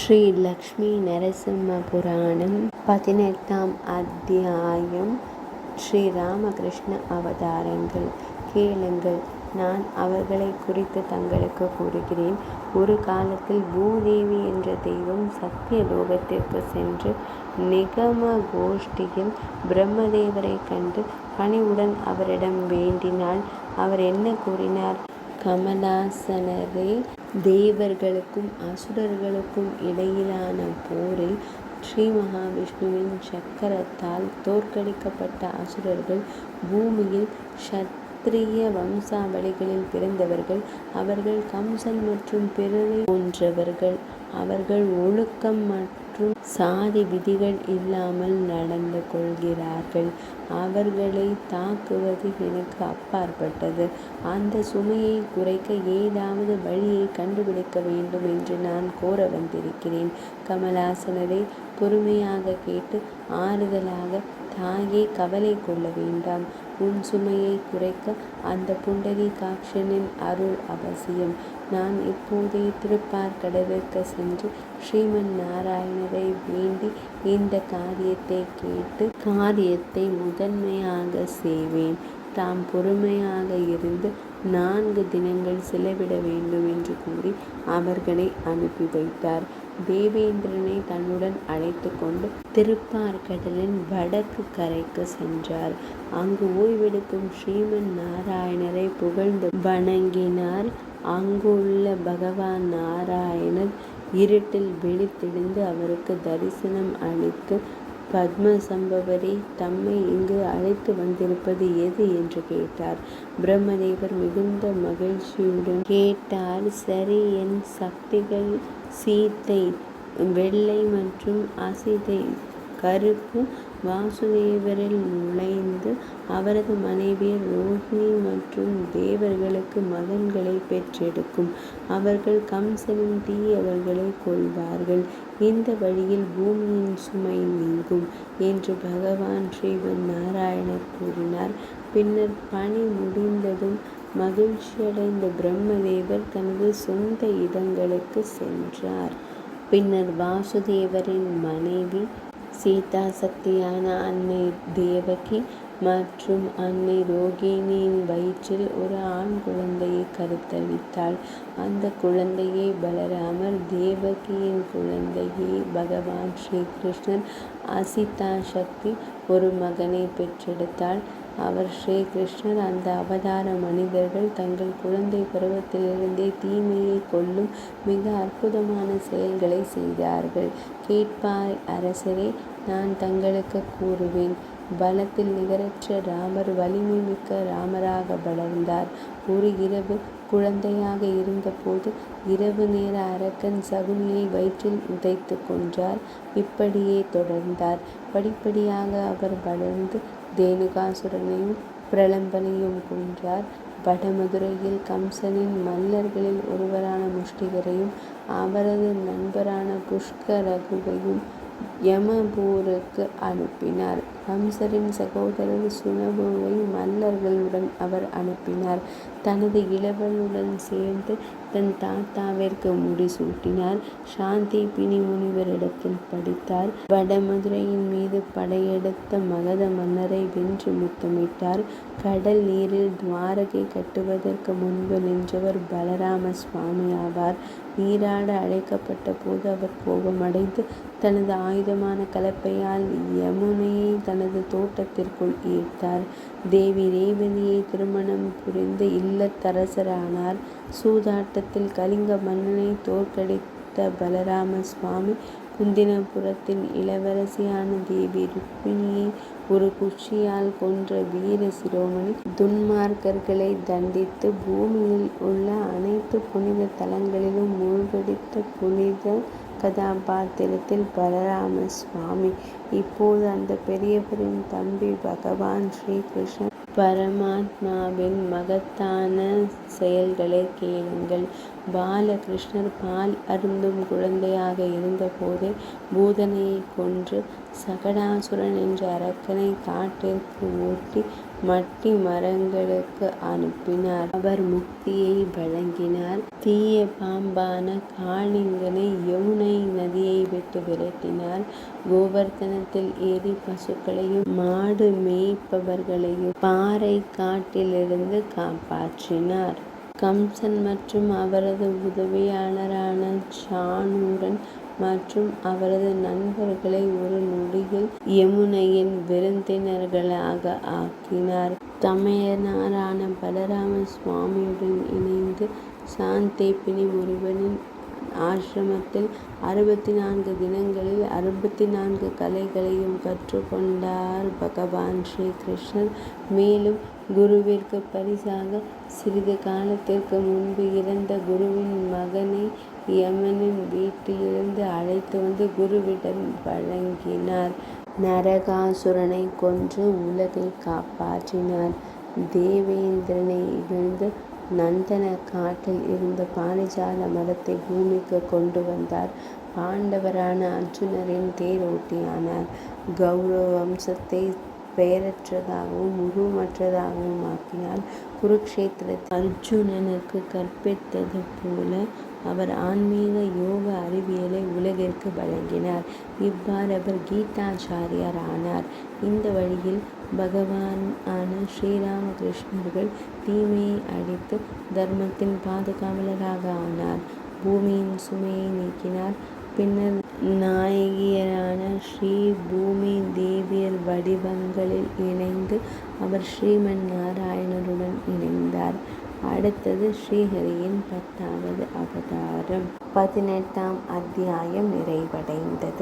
ஸ்ரீ லக்ஷ்மி நரசிம்ம புராணம் 18ஆம் அத்தியாயம். ஸ்ரீ ராமகிருஷ்ண அவதாரங்கள். கேளுங்கள், நான் அவர்களை குறித்து தங்களுக்கு கூறுகிறேன். ஒரு காலத்தில் பூதேவி என்ற தெய்வம் சத்தியலோகத்திற்கு சென்று நிகம கோஷ்டியில் பிரம்மதேவரை கண்டு பணிவுடன் அவரிடம் வேண்டினாள். அவர் என்ன கூறினார்? கமலாசனரே, தேவர்களுக்கும் அசுரர்களுக்கும் இடையிலான போரில் ஸ்ரீ மகாவிஷ்ணுவின் சக்கரத்தால் தோற்கடிக்கப்பட்ட அசுரர்கள் பூமியில் க்ஷத்ரிய வம்சாவளிகளில் பிறந்தவர்கள். அவர்கள் கம்சன் மற்றும் பிறரை போன்றவர்கள். அவர்கள் ஒழுக்கம் மற்றும் சாதி விதிகள் இல்லாமல் நடந்து கொள்கிறார்கள். அவர்களை தாக்குவது எனக்கு அப்பாற்பட்டது. அந்த சுமையை குறைக்க ஏதாவது வழியை கண்டுபிடிக்க வேண்டும் என்று நான் கோர வந்திருக்கிறேன். கமலாசனரை, பொறுமையாக கேட்டு ஆறுதலாக, தாயே, கவலை கொள்ள வேண்டாம். உன் சுமையை குறைக்க அந்த புண்டரீகாக்ஷனின் அருள் அவசியம். நான் இப்போதே திருப்பார்கடலுக்கு சென்று ஸ்ரீமன் நாராயணரை வேண்டி இந்த காரியத்தை கேட்டு காரியத்தை முதன்மையாக செய்வேன். தாம் பொறுமையாக இருந்து 4 தினங்கள் செலவிட வேண்டும் என்று கூறி அவர்களை அனுப்பி வைத்தார். தேவேந்திரனை தன்னுடன் அழைத்து கொண்டு திருப்பார்கடலின் வடக்கு கரைக்கு சென்றார். அங்கு ஓய்வெடுக்கும் ஸ்ரீமன் நாராயணரை புகழ்ந்து வணங்கினார். அங்குள்ள பகவான் நாராயணர் இருட்டில் விழித்தெழுந்து அவருக்கு தரிசனம் அளித்து, பத்மசம்பவரே, தம்மை இங்கு அழைத்து வந்திருப்பது எது என்று கேட்டார். பிரம்மதேவர் மிகுந்த மகிழ்ச்சியுடன் கேட்டார். சரி, என் சக்திகள் சீத்தை வெள்ளை மற்றும் அசிதை கருப்பு வாசுதேவரில் நுழைந்து அவரது மனைவியர் ரோஹிணி மற்றும் தேவர்களுக்கு மகன்களை பெற்றெடுக்கும். அவர்கள் கம்சனின் தீயவர்களை கொள்வார்கள். இந்த வழியில் பூமியின் சுமை நீங்கும் என்று பகவான் ஸ்ரீமன் நாராயணர் கூறினார். பின்னர் பணி முடிந்ததும் மகிழ்ச்சியடைந்த பிரம்மதேவர் தனது சொந்த இடங்களுக்கு சென்றார். பின்னர் வாசுதேவரின் மனைவி சீதா சக்தியான அன்னை தேவகி மற்றும் அன்னை ரோகிணியின் வயிற்றில் ஒரு ஆண் குழந்தையை கருத்தரித்தாள். அந்த குழந்தையை பலராமர், தேவகியின் குழந்தையை பகவான் ஸ்ரீகிருஷ்ணர், அசிதா சக்தி ஒரு மகனை பெற்றெடுத்தாள். அவர் ஸ்ரீகிருஷ்ணர். அந்த அவதார மனிதர்கள் தங்கள் குழந்தை பருவத்திலிருந்தே தீமையை கொல்லும் மிக அற்புதமான செயல்களை செய்தார்கள். கேட்பாய் அரசரே, நான் தங்களுக்கு கூறுவேன். பலத்தில் நிகரற்ற ராமர் வலிமை மிக்க ராமராக வளர்ந்தார். ஒரு இரவு குழந்தையாக இருந்தபோது இரவு நேர அரக்கன் சகுனியை வயிற்றில் உதைத்து கொன்றார். இப்படியே தொடர்ந்தார். படிப்படியாக அவர் வளர்ந்து தேனுகாசுரனையும் பிரலம்பனையும் கொன்றார். வடமதுரையில் கம்சனின் மல்லர்களில் ஒருவரான முஷ்டிகரையும் அவரது நண்பரான புஷ்கரகுவையும் யமபூருக்கு அனுப்பினார். கம்சரின் சகோதரர் சுனபுவை மல்லர்களுடன் அவர் அனுப்பினார். தனது இளவலுடன் சேர்ந்து தன் தாத்தாவிற்கு முடிசூட்டினார். சாந்தி பிணி முனிவரிடத்தில் படித்தார். வடமதுரையின் மீது படையெடுத்த மகத மன்னரை வென்று முத்தமிட்டார். கடல் நீரில் துவாரகை கட்டுவதற்கு முன்பு நின்றவர் பலராம சுவாமி ஆவார். நீராட அழைக்கப்பட்ட போது அவர் கோபமடைந்து தனது ஆயுதமான கலப்பையால் யமுனையை தனது தோட்டத்திற்குள் ஈர்த்தார். தேவி ரேவதியை திருமணம் புரிந்து இல்லத்தரசரானார். சூதாட்டத்தில் கலிங்க மன்னனை தோற்கடித்த பலராம சுவாமி குந்தினபுரத்தின் இளவரசியான தேவி ருக்மிணியை ஒரு குச்சியால் கொன்ற வீர சிரோமணி துன்மார்க்கர்களை தண்டித்து பூமியில் உள்ள அனைத்து புனித தலங்களிலும் மூழ்கடித்த புனித கதாபாத்திரத்தில் பலராம சுவாமி. இப்போது அந்த பெரியவரின் தம்பி பகவான் ஸ்ரீகிருஷ்ணன் பரமாத்மாவின் மகத்தான செயல்களை கேளுங்கள். பாலகிருஷ்ணர் பால் அருந்தும் குழந்தையாக இருந்தபோதே பூதனையை கொன்று சகடாசுரன் என்ற அரக்கனை காட்டிற்கு ஓட்டி மட்டி மரங்களுக்கு அனுப்பினார். அவர் முக்தியை வழங்கினார். தீய பாம்பான காளிங்கனை யமுனை நதியை விட்டு விரட்டினார். கோவர்த்தனத்தில் ஏறி பசுக்களையும் மாடு மேய்ப்பவர்களையும் பாறை காட்டிலிருந்து காப்பாற்றினார். கம்சன் மற்றும் அவரது உதவியாளரான சாணூரன் மற்றும் அவரது நண்பர்களை ஒரு நொடியில் யமுனையின் விருந்தினர்களாக ஆக்கினார். தமையனாரான பலராம சுவாமியுடன் இணைந்து சாந்தேபினி முனிவனின் ஆசிரமத்தில் 64 தினங்களில் 64 கலைகளையும் கற்றுக்கொண்டார் பகவான் ஸ்ரீ கிருஷ்ணர். மேலும் குருவிற்கு பரிசாக சிறிது காலத்திற்கு முன்பு இறந்த குருவின் மகனை யமனின் வீட்டிலிருந்து அழைத்து வந்து குருவிடம் வழங்கினார். நரகாசுரனை கொன்று உலகை காப்பாற்றினார். தேவேந்திரனை இகழ்ந்து நந்தன காட்டில் இருந்த பாரிஜாத மரத்தை பூமிக்கு கொண்டு வந்தார். பாண்டவரான அர்ஜுனரின் தேரோட்டியானார். கௌரவ வம்சத்தை பெயரற்றதாகவும் உருவமற்றதாகவும் ஆக்கினார். குருக்ஷேத்திரத்தில் அர்ஜுனனுக்கு கற்பித்தது போல அவர் ஆன்மீக யோக அறிவியலை உலகிற்கு வழங்கினார். இவ்வாறு அவர் கீதாச்சாரியார் ஆனார். இந்த வழியில் பகவான் ஆன ஸ்ரீராமகிருஷ்ணர்கள் தீமையை அழித்து தர்மத்தின் பாதுகாவலராக ஆனார். பூமியின் சுமையை நீக்கினார். பின்னர் நாயகியரான ஸ்ரீ பூமி தேவியர் வடிவங்களில் இணைந்து அவர் ஸ்ரீமன் நாராயணருடன் இணைந்தார். அடுத்தது ஸ்ரீஹரியின் 10வது அவதாரம். 18ஆம் அத்தியாயம் நிறைவடைந்தது.